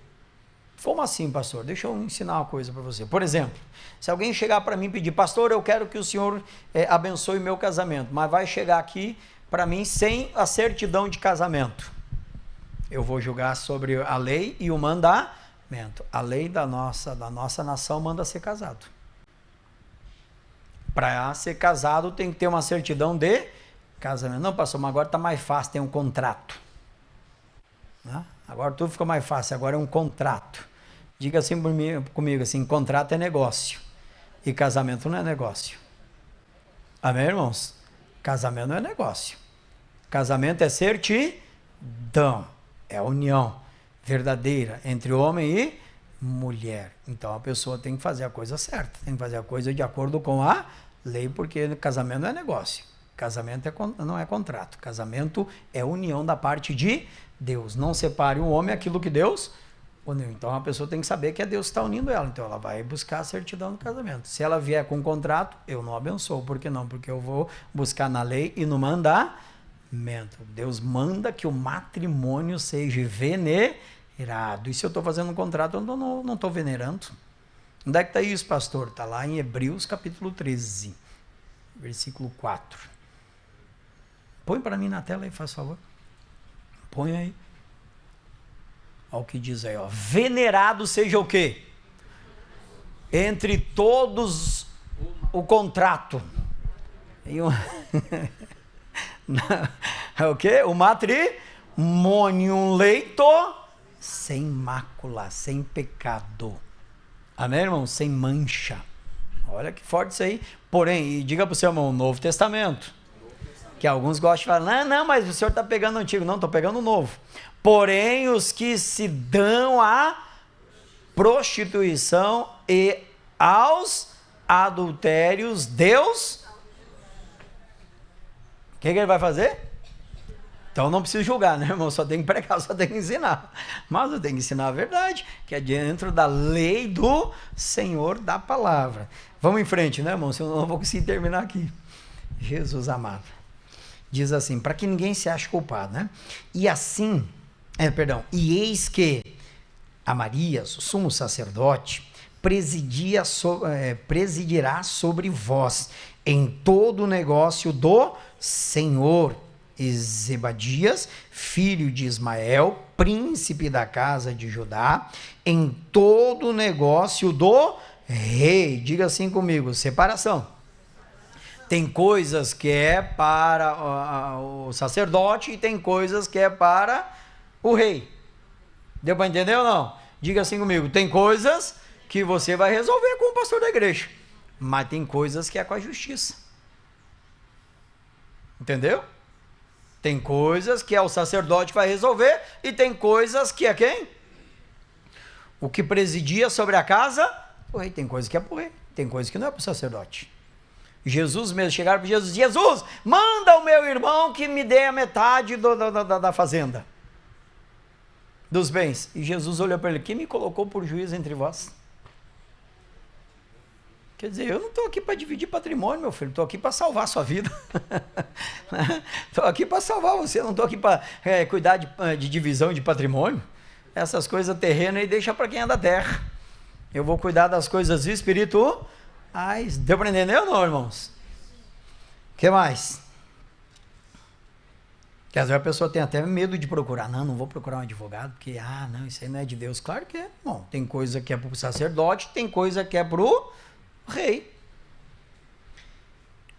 Como assim, pastor? Deixa eu ensinar uma coisa para você. Por exemplo, se alguém chegar para mim e pedir, pastor, eu quero que o senhor abençoe meu casamento, mas vai chegar aqui para mim sem a certidão de casamento. Eu vou julgar sobre a lei e o mandamento. A lei da nossa nação manda ser casado. Para ser casado tem que ter uma certidão de casamento. Não, pastor, mas agora está mais fácil, tem um contrato. Né? Agora tudo fica mais fácil, agora é um contrato. Diga assim comigo, assim, contrato é negócio e casamento não é negócio. Amém, irmãos? Casamento não é negócio. Casamento é certidão, é a união verdadeira entre homem e mulher. Então a pessoa tem que fazer a coisa certa, tem que fazer a coisa de acordo com a lei, porque casamento não é negócio. Casamento não é contrato. Casamento é união da parte de Deus. Não separe o homem aquilo que Deus uniu. Então a pessoa tem que saber que é Deus que está unindo ela. Então ela vai buscar a certidão do casamento. Se ela vier com um contrato, eu não abençoo. Por que não? Porque eu vou buscar na lei e no mandamento. Deus manda que o matrimônio seja venerado. E se eu estou fazendo um contrato, eu não estou venerando. Onde é que está isso, pastor? Está lá em Hebreus capítulo 13, versículo 4. Põe para mim na tela aí, faz favor. Põe aí. Olha o que diz aí, ó. Venerado seja o quê? Entre todos o contrato. E é o quê? O matrimônio, um leito sem mácula, sem pecado. Amém, irmão? Sem mancha. Olha que forte isso aí. Porém, e diga para o seu irmão, o Novo Testamento. Que alguns gostam de falar, não, mas o senhor está pegando o antigo. Não, estou pegando o novo. Porém, os que se dão à prostituição e aos adultérios, Deus, o que ele vai fazer? Então não preciso julgar, né, irmão? Só tem que pregar, só tem que ensinar. Mas eu tenho que ensinar a verdade, que é dentro da lei do Senhor da palavra. Vamos em frente, né, irmão? Senão eu não vou conseguir terminar aqui. Jesus amado. Diz assim, para que ninguém se ache culpado, né? E assim, e eis que a Marias, o sumo sacerdote, presidirá sobre vós em todo o negócio do Senhor. E Zebadias, filho de Ismael, príncipe da casa de Judá, em todo o negócio do rei. Diga assim comigo, separação. Tem coisas que é para o sacerdote e tem coisas que é para o rei. Deu para entender ou não? Diga assim comigo, tem coisas que você vai resolver com o pastor da igreja, mas tem coisas que é com a justiça. Entendeu? Tem coisas que é o sacerdote que vai resolver e tem coisas que é quem? O que presidia sobre a casa, o rei. Tem coisas que é para o rei, tem coisas que não é para o sacerdote. Jesus mesmo, chegaram para Jesus, Jesus, manda o meu irmão que me dê a metade da fazenda, dos bens. E Jesus olhou para ele, quem me colocou por juiz entre vós? Quer dizer, eu não estou aqui para dividir patrimônio, meu filho, estou aqui para salvar a sua vida. Estou aqui para salvar você, não estou aqui para cuidar de divisão de patrimônio. Essas coisas terrenas aí deixa para quem é da terra. Eu vou cuidar das coisas espirituais. Deu para entender ou não, irmãos? O que mais? Que às vezes a pessoa tem até medo de procurar. Não vou procurar um advogado, porque, não, isso aí não é de Deus. Claro que é. Bom, tem coisa que é para o sacerdote, tem coisa que é para o rei.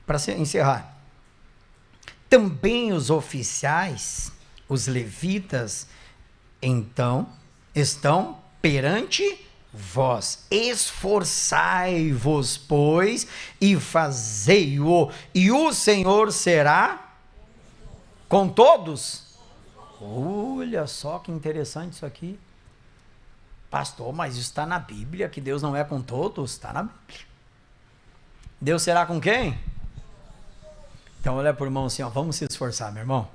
Para encerrar. Também os oficiais, os levitas, então, estão perante vós. Esforçai-vos, pois, e fazei-o, e o Senhor será com todos. Olha só que interessante isso aqui. Pastor, mas isso está na Bíblia, que Deus não é com todos? Está na Bíblia. Deus será com quem? Então olha para o irmão assim, vamos se esforçar, meu irmão,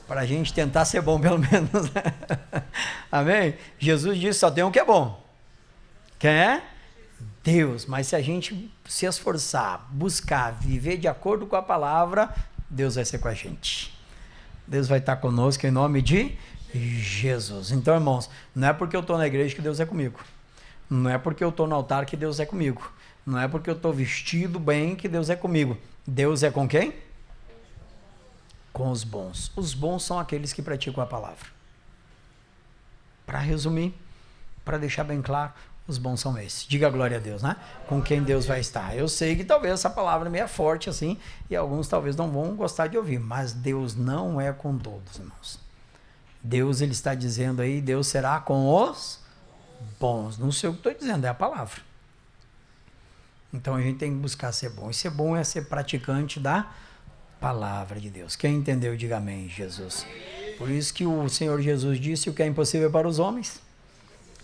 para a gente tentar ser bom pelo menos. Amém? Jesus disse, só tem um que é bom. Quem é? Deus. Mas se a gente se esforçar, buscar, viver de acordo com a palavra, Deus vai ser com a gente. Deus vai estar conosco em nome de Jesus. Então, irmãos, não é porque eu estou na igreja que Deus é comigo. Não é porque eu estou no altar que Deus é comigo. Não é porque eu estou vestido bem que Deus é comigo. Deus é com quem? Com os bons. Os bons são aqueles que praticam a palavra. Para resumir, para deixar bem claro, os bons são esses. Diga glória a Deus, né? Com quem Deus vai estar. Eu sei que talvez essa palavra é meio forte assim, e alguns talvez não vão gostar de ouvir, mas Deus não é com todos, irmãos. Deus, ele está dizendo aí, Deus será com os bons. Não sei o que estou dizendo, é a palavra. Então a gente tem que buscar ser bom. E ser bom é ser praticante da palavra de Deus. Quem entendeu, diga amém, Jesus. Por isso que o Senhor Jesus disse, o que é impossível para os homens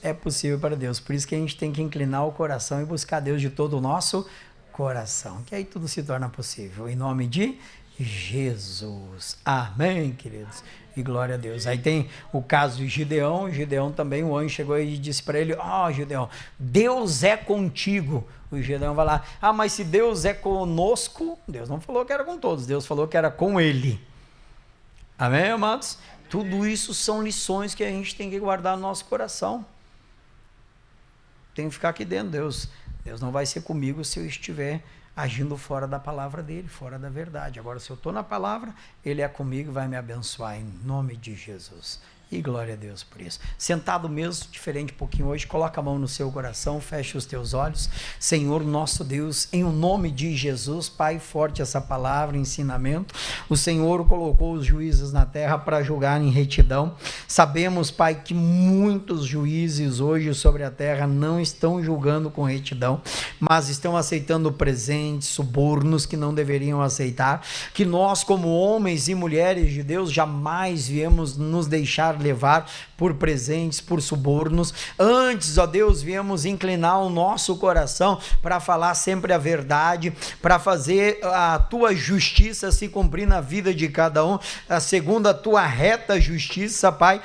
é possível para Deus. Por isso que a gente tem que inclinar o coração e buscar Deus de todo o nosso coração. Que aí tudo se torna possível. Em nome de Jesus. Amém, queridos. E glória a Deus. Aí tem o caso de Gideão. Gideão também, o anjo chegou e disse para ele, Gideão, Deus é contigo. O Gideão vai lá, mas se Deus é conosco, Deus não falou que era com todos, Deus falou que era com ele. Amém, amados? Tudo isso são lições que a gente tem que guardar no nosso coração. Tem que ficar aqui dentro, Deus não vai ser comigo se eu estiver agindo fora da palavra dele, fora da verdade. Agora, se eu estou na palavra, ele é comigo e vai me abençoar em nome de Jesus. E glória a Deus por isso. Sentado mesmo, diferente um pouquinho hoje, coloca a mão no seu coração, fecha os teus olhos. Senhor nosso Deus, em o nome de Jesus, Pai, forte essa palavra, ensinamento. O Senhor colocou os juízes na terra para julgar em retidão. Sabemos, Pai, que muitos juízes hoje sobre a terra não estão julgando com retidão, mas estão aceitando presentes, subornos que não deveriam aceitar. Que nós, como homens e mulheres de Deus, jamais viemos nos deixar levar por presentes, por subornos. Antes, ó Deus, viemos inclinar o nosso coração para falar sempre a verdade, para fazer a tua justiça se cumprir na vida de cada um, segundo a tua reta justiça, Pai.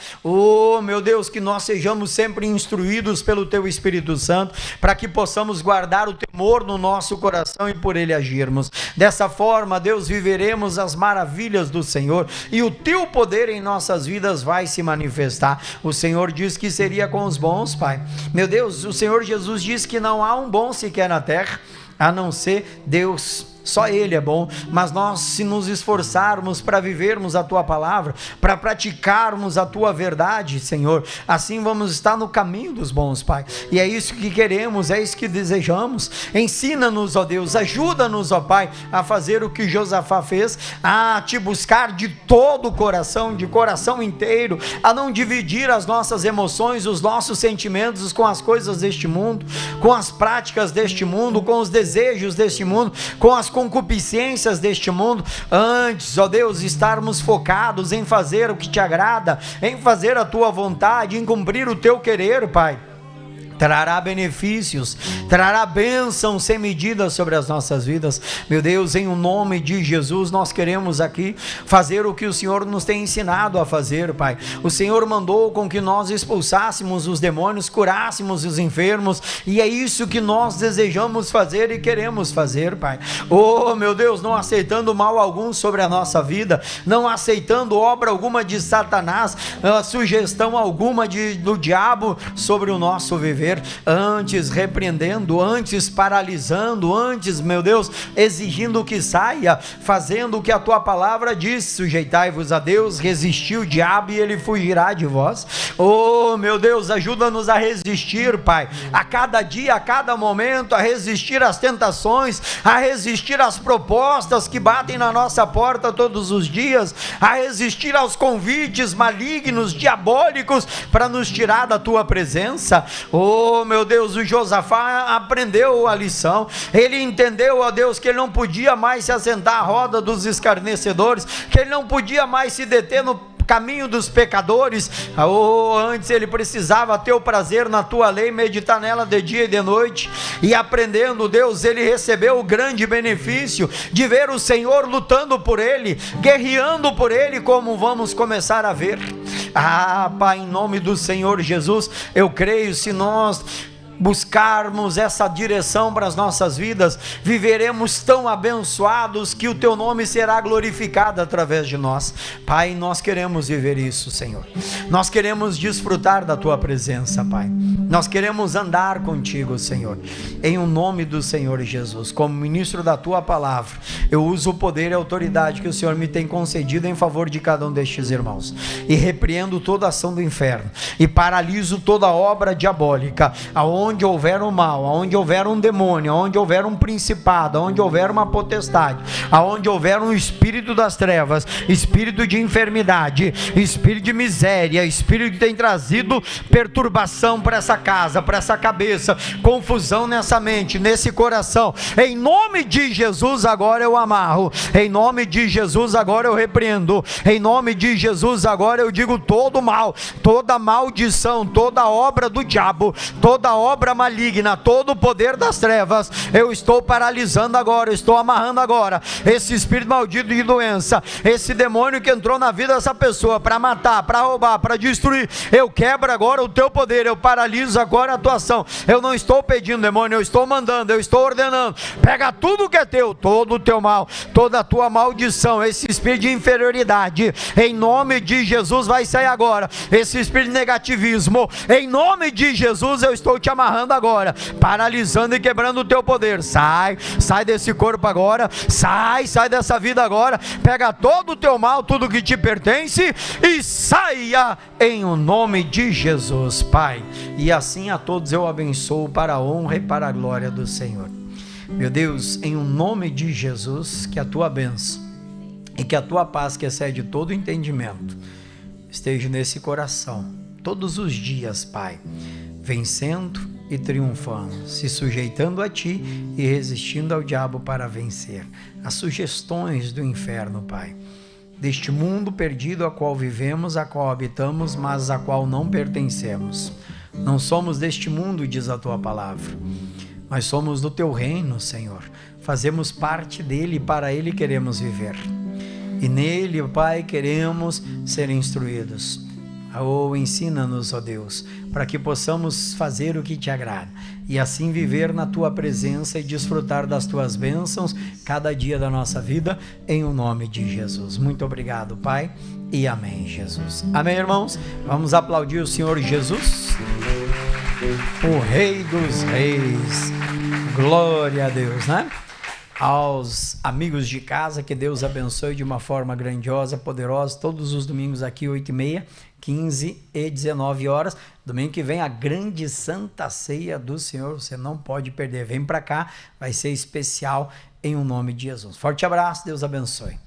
Meu Deus, que nós sejamos sempre instruídos pelo teu Espírito Santo, para que possamos guardar o temor no nosso coração e por ele agirmos. Dessa forma, Deus, viveremos as maravilhas do Senhor e o teu poder em nossas vidas vai se manifestar. O Senhor diz que seria com os bons, Pai. Meu Deus, o Senhor Jesus diz que não há um bom sequer na terra, a não ser Deus. Só Ele é bom, mas nós, se nos esforçarmos para vivermos a Tua palavra, para praticarmos a Tua verdade, Senhor, assim vamos estar no caminho dos bons, Pai, e é isso que queremos, é isso que desejamos. Ensina-nos, ó Deus, ajuda-nos, ó Pai, a fazer o que Josafá fez, a Te buscar de todo o coração, de coração inteiro, a não dividir as nossas emoções, os nossos sentimentos com as coisas deste mundo, com as práticas deste mundo, com os desejos deste mundo, com as concupiscências deste mundo. Antes, ó Deus, estarmos focados em fazer o que te agrada, em fazer a tua vontade, em cumprir o teu querer, Pai. Trará benefícios, trará bênção sem medida sobre as nossas vidas. Meu Deus, em o nome de Jesus, nós queremos aqui fazer o que o Senhor nos tem ensinado a fazer, Pai. O Senhor mandou com que nós expulsássemos os demônios, curássemos os enfermos, e é isso que nós desejamos fazer e queremos fazer, Pai. Meu Deus, não aceitando mal algum sobre a nossa vida, não aceitando obra alguma de Satanás, sugestão alguma do diabo sobre o nosso viver. viver, antes repreendendo, antes paralisando, antes, meu Deus, exigindo que saia, fazendo o que a tua palavra diz: sujeitai-vos a Deus, resistir o diabo e ele fugirá de vós. Oh, meu Deus, ajuda-nos a resistir, Pai, a cada dia, a cada momento, a resistir às tentações, a resistir às propostas que batem na nossa porta todos os dias, a resistir aos convites malignos, diabólicos, para nos tirar da tua presença. Oh, meu Deus, o Josafá aprendeu a lição, ele entendeu, ó Deus, que ele não podia mais se assentar à roda dos escarnecedores, que ele não podia mais se deter no caminho dos pecadores. Antes ele precisava ter o prazer na tua lei, meditar nela de dia e de noite, e aprendendo, Deus, ele recebeu o grande benefício de ver o Senhor lutando por ele, guerreando por ele, como vamos começar a ver. Pai, em nome do Senhor Jesus, eu creio, se nós buscarmos essa direção para as nossas vidas, viveremos tão abençoados que o teu nome será glorificado através de nós. Pai, nós queremos viver isso, Senhor. Nós queremos desfrutar da tua presença, Pai. Nós queremos andar contigo, Senhor, em o nome do Senhor Jesus. Como ministro da tua palavra, eu uso o poder e a autoridade que o Senhor me tem concedido em favor de cada um destes irmãos, e repreendo toda ação do inferno, e paraliso toda obra diabólica, aonde houver um mal, aonde houver um demônio, aonde houver um principado, aonde houver uma potestade, aonde houver um espírito das trevas, espírito de enfermidade, espírito de miséria, espírito que tem trazido perturbação para essa casa, para essa cabeça, confusão nessa mente, nesse coração, em nome de Jesus agora eu amarro, em nome de Jesus agora eu repreendo, em nome de Jesus agora eu digo: todo mal, toda maldição, toda obra do diabo, toda obra maligna, todo o poder das trevas, eu estou paralisando agora, eu estou amarrando agora esse espírito maldito de doença, esse demônio que entrou na vida dessa pessoa para matar, para roubar, para destruir. Eu quebro agora o teu poder, eu paraliso agora a tua ação. Eu não estou pedindo, demônio, eu estou mandando, eu estou ordenando: pega tudo que é teu, todo o teu mal, toda a tua maldição, esse espírito de inferioridade, em nome de Jesus vai sair agora, esse espírito de negativismo, em nome de Jesus eu estou te amarrando agora, paralisando e quebrando o teu poder. Sai desse corpo agora, sai dessa vida agora, pega todo o teu mal, tudo que te pertence, e saia em o nome de Jesus, Pai. E assim a todos eu abençoo para a honra e para a glória do Senhor. Meu Deus, em o nome de Jesus, que a tua bênção e que a tua paz, que excede todo entendimento, esteja nesse coração todos os dias, Pai, vencendo e triunfando, se sujeitando a ti e resistindo ao diabo para vencer as sugestões do inferno, Pai, deste mundo perdido a qual vivemos, a qual habitamos, mas a qual não pertencemos. Não somos deste mundo, diz a tua palavra, mas somos do teu reino, Senhor. Fazemos parte dele e para ele queremos viver. E nele, Pai, queremos ser instruídos. Ensina-nos, ó Deus, para que possamos fazer o que te agrada e assim viver na tua presença e desfrutar das tuas bênçãos cada dia da nossa vida, em o nome de Jesus. Muito obrigado, Pai, e amém, Jesus. Amém, irmãos? Vamos aplaudir o Senhor Jesus, o Rei dos Reis. Glória a Deus, né? Aos amigos de casa, que Deus abençoe de uma forma grandiosa, poderosa, todos os domingos aqui, 8h30, 15 e 19 horas. Domingo que vem a grande Santa Ceia do Senhor, você não pode perder. Vem para cá, vai ser especial em o nome de Jesus. Forte abraço, Deus abençoe.